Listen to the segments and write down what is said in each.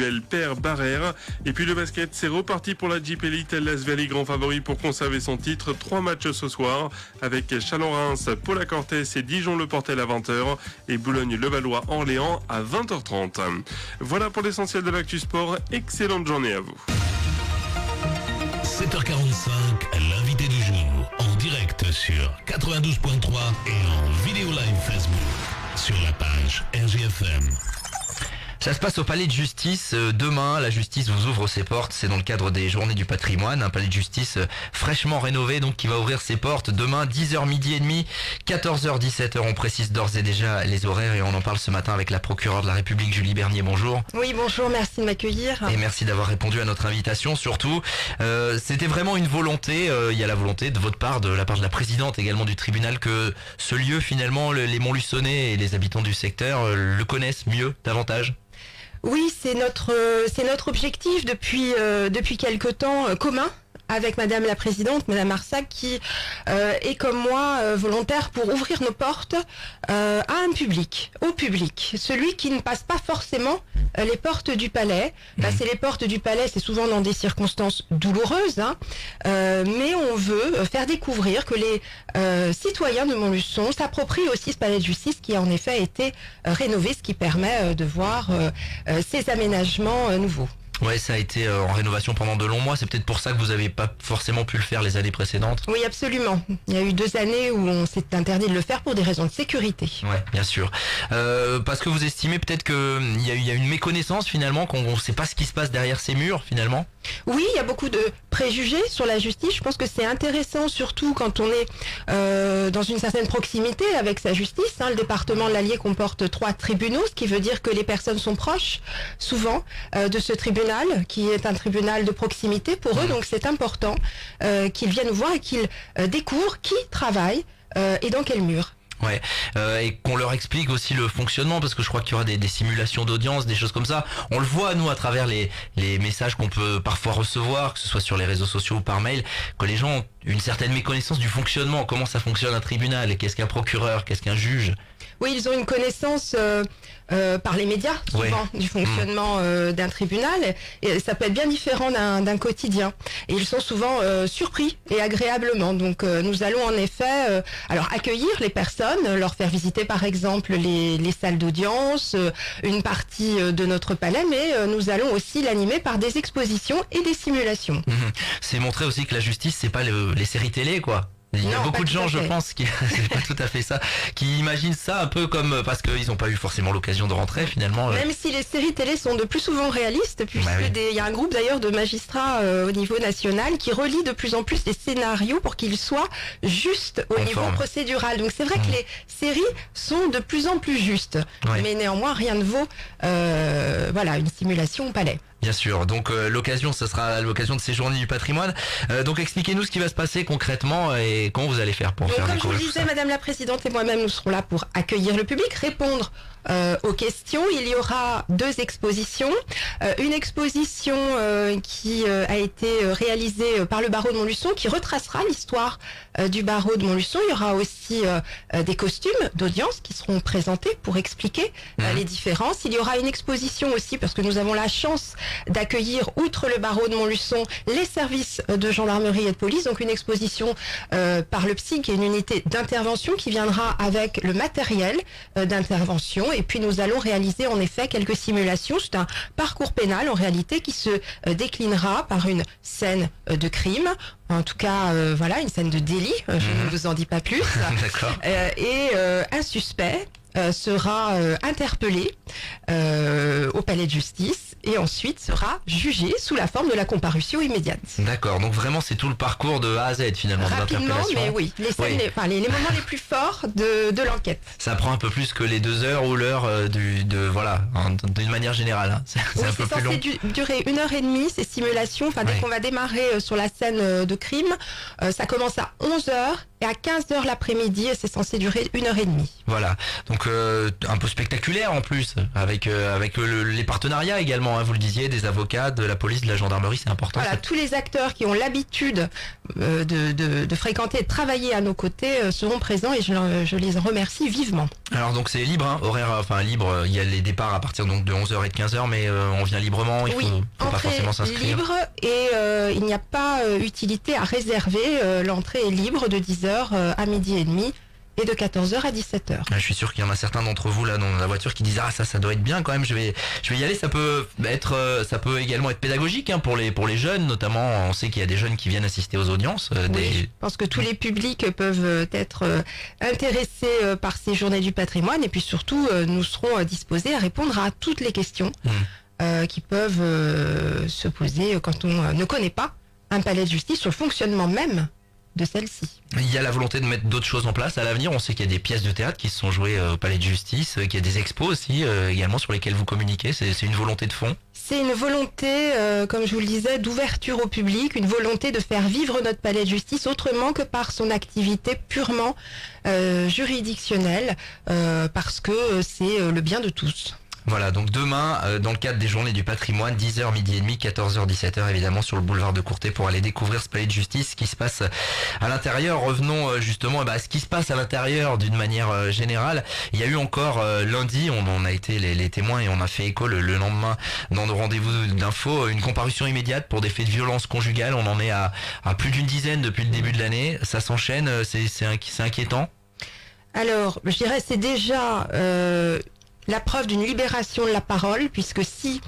duel Père-Barrère. Et puis le basket, c'est reparti pour la Jeep Elite. L'Asvel est grand favori pour conserver son titre. 3 matchs ce soir avec Chalon-Reims, Paul-à-Cortès et Dijon-le-Portel à 20h et Boulogne-le-Valois-Orléans à 20h30. Voilà pour l'essentiel de l'actu sport. Excellente journée à vous. 7h45, l'invité du jour, en direct sur 92.3 et en vidéo live Facebook sur la page RGFM. Ça se passe au Palais de Justice. Demain, la justice vous ouvre ses portes. C'est dans le cadre des Journées du patrimoine. Un palais de justice fraîchement rénové, donc qui va ouvrir ses portes demain, 10h, midi et demi, 14h, 17h. On précise d'ores et déjà les horaires et on en parle ce matin avec la procureure de la République, Julie Bernier. Bonjour. Oui, bonjour, merci de m'accueillir. Et merci d'avoir répondu à notre invitation. Surtout, c'était vraiment une volonté. Il y a la volonté de votre part, de la part de la présidente également du tribunal, que ce lieu, finalement, les Montluçonnais et les habitants du secteur le connaissent mieux, davantage. Oui, c'est notre objectif depuis quelque temps commun avec Madame la Présidente, Madame Arsac, qui est comme moi volontaire pour ouvrir nos portes à un public, au public, celui qui ne passe pas forcément les portes du palais. Passer les portes du palais, c'est souvent dans des circonstances douloureuses, mais on veut faire découvrir que les citoyens de Montluçon s'approprient aussi ce palais de justice qui a en effet été rénové, ce qui permet de voir ces aménagements nouveaux. Ouais, ça a été en rénovation pendant de longs mois. C'est peut-être pour ça que vous n'avez pas forcément pu le faire les années précédentes. Oui, absolument. Il y a eu 2 années où on s'est interdit de le faire pour des raisons de sécurité. Ouais, bien sûr. Parce que vous estimez peut-être qu'il y a une méconnaissance finalement, qu'on ne sait pas ce qui se passe derrière ces murs finalement. Oui, il y a beaucoup de préjugés sur la justice. Je pense que c'est intéressant, surtout quand on est dans une certaine proximité avec sa justice. Le département de l'Allier comporte 3 tribunaux, ce qui veut dire que les personnes sont proches, souvent, de ce tribunal, qui est un tribunal de proximité pour eux. Donc c'est important qu'ils viennent nous voir et qu'ils découvrent qui travaille et dans quel mur. Ouais, et qu'on leur explique aussi le fonctionnement, parce que je crois qu'il y aura des simulations d'audience, des choses comme ça. On le voit, nous, à travers les messages qu'on peut parfois recevoir, que ce soit sur les réseaux sociaux ou par mail, que les gens ont une certaine méconnaissance du fonctionnement, comment ça fonctionne un tribunal, et qu'est-ce qu'un procureur, qu'est-ce qu'un juge. Oui, ils ont une connaissance par les médias, souvent, du fonctionnement d'un tribunal. Et ça peut être bien différent d'un quotidien. Et ils sont souvent surpris et agréablement. Donc nous allons en effet alors accueillir les personnes, leur faire visiter par exemple les salles d'audience, une partie de notre palais, mais nous allons aussi l'animer par des expositions et des simulations. C'est montrer aussi que la justice, c'est pas les séries télé, quoi. Il y a beaucoup de gens, je pense, qui c'est pas tout à fait ça, qui imaginent ça un peu comme parce qu'ils n'ont pas eu forcément l'occasion de rentrer finalement. Même si les séries télé sont de plus souvent réalistes, puisque il y a un groupe d'ailleurs de magistrats au niveau national qui relie de plus en plus les scénarios pour qu'ils soient justes au niveau procédural. Donc c'est vrai que les séries sont de plus en plus justes, mais néanmoins rien ne vaut une simulation au palais. Bien sûr, donc l'occasion, ce sera l'occasion de ces Journées du patrimoine. Donc expliquez-nous ce qui va se passer concrètement et comment vous allez faire pour faire découvrir tout ça. Comme je vous disais, Madame la Présidente et moi-même, nous serons là pour accueillir le public, répondre aux questions. Il y aura 2 expositions. Une exposition qui a été réalisée par le barreau de Montluçon, qui retracera l'histoire du barreau de Montluçon. Il y aura aussi des costumes d'audience qui seront présentés pour expliquer les différences. Il y aura une exposition aussi, parce que nous avons la chance d'accueillir, outre le barreau de Montluçon, les services de gendarmerie et de police. Donc une exposition par le PSI, qui est une unité d'intervention qui viendra avec le matériel d'intervention. Et puis nous allons réaliser en effet quelques simulations. C'est un parcours pénal en réalité qui se déclinera par une scène de crime. En tout cas, une scène de délit. Je ne vous en dis pas plus. D'accord. Et un suspect sera interpellé au palais de justice et ensuite sera jugé sous la forme de la comparution immédiate. D'accord, donc vraiment c'est tout le parcours de A à Z finalement. Rapidement, mais oui, les scènes, les moments les plus forts de l'enquête. Ça prend un peu plus que les 2 heures ou l'heure d'une manière générale. C'est un peu plus long. C'est censé durer 1h30 ces simulations. Dès qu'on va démarrer sur la scène de crime, ça commence à 11h et à 15h l'après-midi, et c'est censé durer 1h30. Voilà, donc un peu spectaculaire en plus, avec les partenariats également, hein, vous le disiez, des avocats, de la police, de la gendarmerie, c'est important. Voilà, tous les acteurs qui ont l'habitude de fréquenter et de travailler à nos côtés seront présents et je les en remercie vivement. Alors donc c'est libre, hein, horaire, libre, il y a les départs à partir donc de 11h et de 15h, mais on vient librement, il faut pas entrée forcément s'inscrire. libre et il n'y a pas utilité à réserver, l'entrée est libre de 10h à midi et demi. Et de 14h à 17h. Je suis sûr qu'il y en a certains d'entre vous là dans la voiture qui disent ça doit être bien quand même. Je vais y aller. Ça peut également être pédagogique, hein, pour les jeunes notamment. On sait qu'il y a des jeunes qui viennent assister aux audiences. Je pense que tous les publics peuvent être intéressés par ces journées du patrimoine et puis surtout nous serons disposés à répondre à toutes les questions qui peuvent se poser quand on ne connaît pas un palais de justice sur le fonctionnement même de celle-ci. Il y a la volonté de mettre d'autres choses en place à l'avenir. On sait qu'il y a des pièces de théâtre qui se sont jouées au Palais de Justice, qu'il y a des expos aussi également sur lesquelles vous communiquez. C'est une volonté de fond. C'est une volonté, comme je vous le disais, d'ouverture au public, une volonté de faire vivre notre Palais de Justice autrement que par son activité purement juridictionnelle, parce que c'est le bien de tous. Voilà, donc demain, dans le cadre des journées du patrimoine, 10h, midi et demi, 14h, 17h, évidemment, sur le boulevard de Courtet pour aller découvrir ce palais de justice, ce qui se passe à l'intérieur. Revenons justement à ce qui se passe à l'intérieur d'une manière générale. Il y a eu encore lundi, on a été les témoins et on a fait écho le lendemain dans nos rendez-vous d'infos, une comparution immédiate pour des faits de violence conjugale. On en est à plus d'une dizaine depuis le début de l'année. Ça s'enchaîne, c'est inquiétant. Alors, je dirais c'est déjà la preuve d'une libération de la parole, puisque si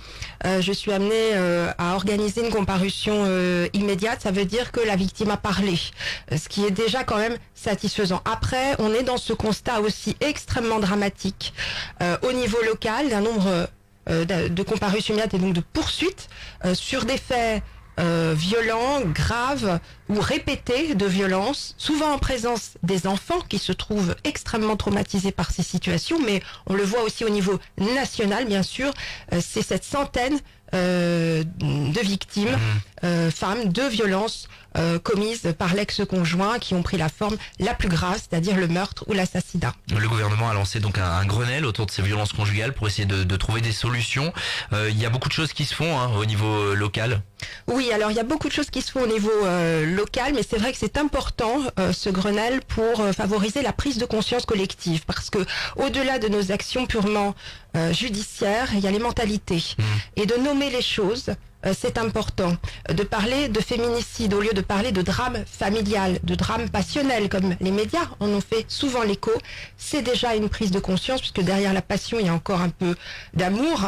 je suis amenée à organiser une comparution immédiate, ça veut dire que la victime a parlé, ce qui est déjà quand même satisfaisant. Après, on est dans ce constat aussi extrêmement dramatique au niveau local d'un nombre de comparutions immédiates et donc de poursuites sur des faits violents, graves ou répétés de violence, souvent en présence des enfants qui se trouvent extrêmement traumatisés par ces situations, mais on le voit aussi au niveau national, bien sûr, c'est cette centaine de victimes, femmes, de violences commises par l'ex-conjoint qui ont pris la forme la plus grave, c'est-à-dire le meurtre ou l'assassinat. Le gouvernement a lancé donc un Grenelle autour de ces violences conjugales pour essayer de trouver des solutions. Il y a beaucoup de choses qui se font au niveau local. Oui, alors il y a beaucoup de choses qui se font au niveau local, mais c'est vrai que c'est important ce Grenelle pour favoriser la prise de conscience collective, parce que au-delà de nos actions purement judiciaires, il y a les mentalités et de nommer les choses. C'est important de parler de féminicide au lieu de parler de drame familial, de drame passionnel comme les médias en ont fait souvent l'écho. C'est déjà une prise de conscience puisque derrière la passion il y a encore un peu d'amour,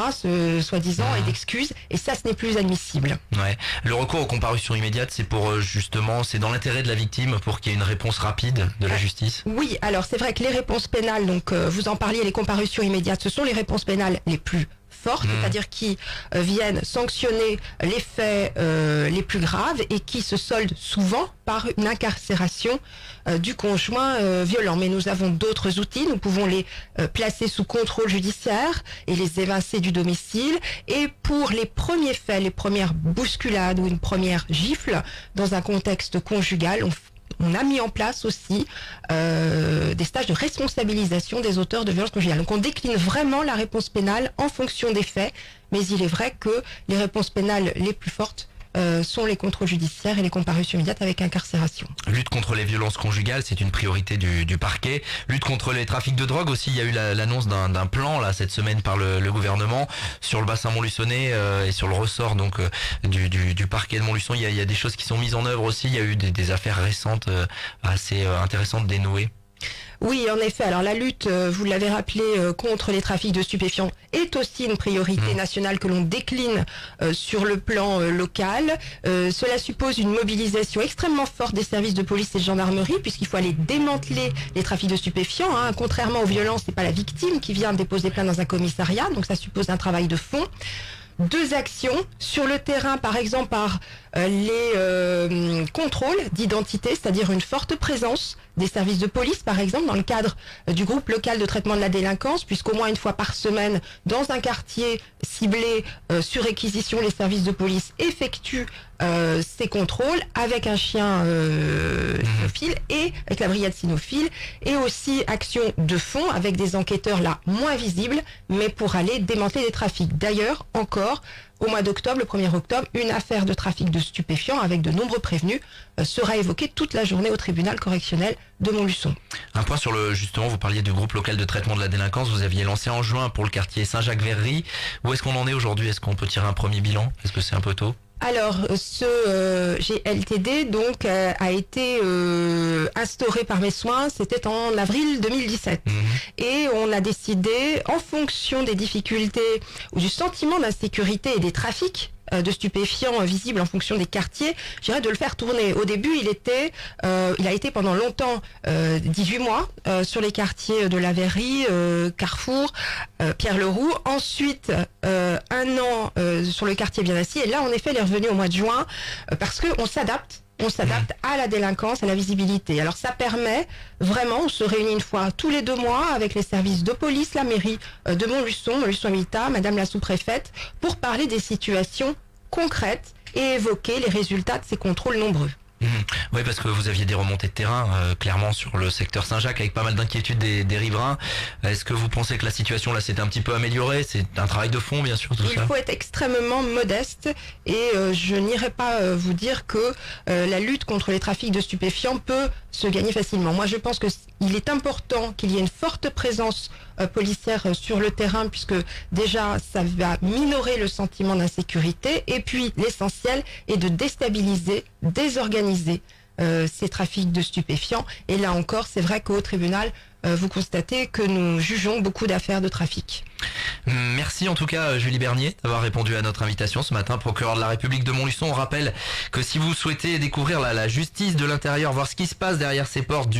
soi-disant, et d'excuses, et ça ce n'est plus admissible. Ouais. Le recours aux comparutions immédiates, c'est pour justement, c'est dans l'intérêt de la victime pour qu'il y ait une réponse rapide de la justice. Oui, alors c'est vrai que les réponses pénales, donc vous en parliez, les comparutions immédiates, ce sont les réponses pénales les plus fortes, c'est-à-dire qui viennent sanctionner les faits les plus graves et qui se soldent souvent par une incarcération du conjoint violent. Mais nous avons d'autres outils, nous pouvons les placer sous contrôle judiciaire et les évincer du domicile. Et pour les premiers faits, les premières bousculades ou une première gifle dans un contexte conjugal, on a mis en place aussi des stages de responsabilisation des auteurs de violences conjugales. Donc on décline vraiment la réponse pénale en fonction des faits, mais il est vrai que les réponses pénales les plus fortes sont les contrôles judiciaires et les comparutions immédiates avec incarcération. Lutte contre les violences conjugales, c'est une priorité du parquet. Lutte contre les trafics de drogue aussi, il y a eu l'annonce d'un plan là cette semaine par le gouvernement sur le bassin montluçonnais et sur le ressort donc du parquet de Montluçon. Il y a des choses qui sont mises en œuvre aussi. Il y a eu des affaires récentes assez intéressantes dénouées. Oui, en effet. Alors la lutte, vous l'avez rappelé, contre les trafics de stupéfiants est aussi une priorité nationale que l'on décline sur le plan local. Cela suppose une mobilisation extrêmement forte des services de police et de gendarmerie, puisqu'il faut aller démanteler les trafics de stupéfiants. Contrairement aux violences, c'est pas la victime qui vient déposer plainte dans un commissariat, donc ça suppose un travail de fond. Deux actions sur le terrain, par exemple par les contrôles d'identité, c'est-à-dire une forte présence des services de police, par exemple, dans le cadre du groupe local de traitement de la délinquance, puisqu'au moins une fois par semaine, dans un quartier ciblé sur réquisition, les services de police effectuent ces contrôles avec un chien cynophile et avec la brigade cynophile, et aussi action de fond avec des enquêteurs là moins visibles, mais pour aller démanteler des trafics. D'ailleurs, encore au mois d'octobre, le 1er octobre, une affaire de trafic de stupéfiants avec de nombreux prévenus sera évoquée toute la journée au tribunal correctionnel de Montluçon. Un point sur justement, vous parliez du groupe local de traitement de la délinquance, vous aviez lancé en juin pour le quartier Saint-Jacques-Verrerie. Où est-ce qu'on en est aujourd'hui? Est-ce qu'on peut tirer un premier bilan? Est-ce que c'est un peu tôt? Alors, ce GLTD donc a été instauré par mes soins, c'était en avril 2017. Et on a décidé, en fonction des difficultés ou du sentiment d'insécurité et des trafics de stupéfiants visibles en fonction des quartiers, je dirais de le faire tourner. Au début, il a été pendant longtemps 18 mois sur les quartiers de la Verrerie, Carrefour, Pierre-Leroux. Ensuite, 1 an sur le quartier bien assis. Et là, en effet, il est revenu au mois de juin parce qu'on s'adapte. On s'adapte à la délinquance, à la visibilité. Alors ça permet vraiment, on se réunit une fois tous les 2 mois avec les services de police, la mairie de Montluçon-Habitat, madame la sous-préfète, pour parler des situations concrètes et évoquer les résultats de ces contrôles nombreux. Oui, parce que vous aviez des remontées de terrain clairement sur le secteur Saint-Jacques avec pas mal d'inquiétudes des riverains. Est-ce que vous pensez que la situation là s'est un petit peu améliorée? C'est un travail de fond, bien sûr, tout ça. Il faut être extrêmement modeste et je n'irai pas vous dire que la lutte contre les trafics de stupéfiants peut se gagner facilement. Moi, je pense qu'il est important qu'il y ait une forte présence policière sur le terrain, puisque déjà ça va minorer le sentiment d'insécurité, et puis l'essentiel est de déstabiliser, désorganiser ces trafics de stupéfiants. Et là encore, c'est vrai qu'au tribunal, vous constatez que nous jugeons beaucoup d'affaires de trafic. Merci en tout cas Julie Bernier d'avoir répondu à notre invitation ce matin, procureur de la République de Montluçon. On rappelle que si vous souhaitez découvrir la justice de l'intérieur, voir ce qui se passe derrière ces portes,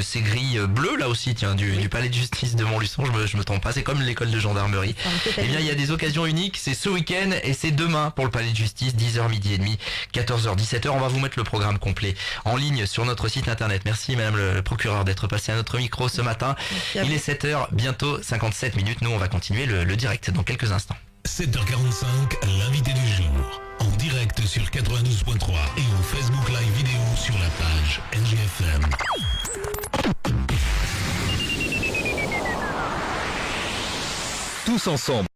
ces grilles bleues là aussi, tiens, du palais de justice de Montluçon, je me trompe pas, c'est comme l'école de gendarmerie. Eh bien il y a des occasions uniques, c'est ce week-end et c'est demain pour le palais de justice, 10h, midi et demi, 14h, 17h. On va vous mettre le programme complet en ligne sur notre site internet. Merci madame le procureur d'être passé à notre micro ce matin. Il est 7h, bientôt 57 minutes. Nous on va continuer le direct dans quelques instants. 7h45, l'invité du jour. En direct sur 92.3 et en Facebook Live vidéo sur la page NGFM. Tous ensemble.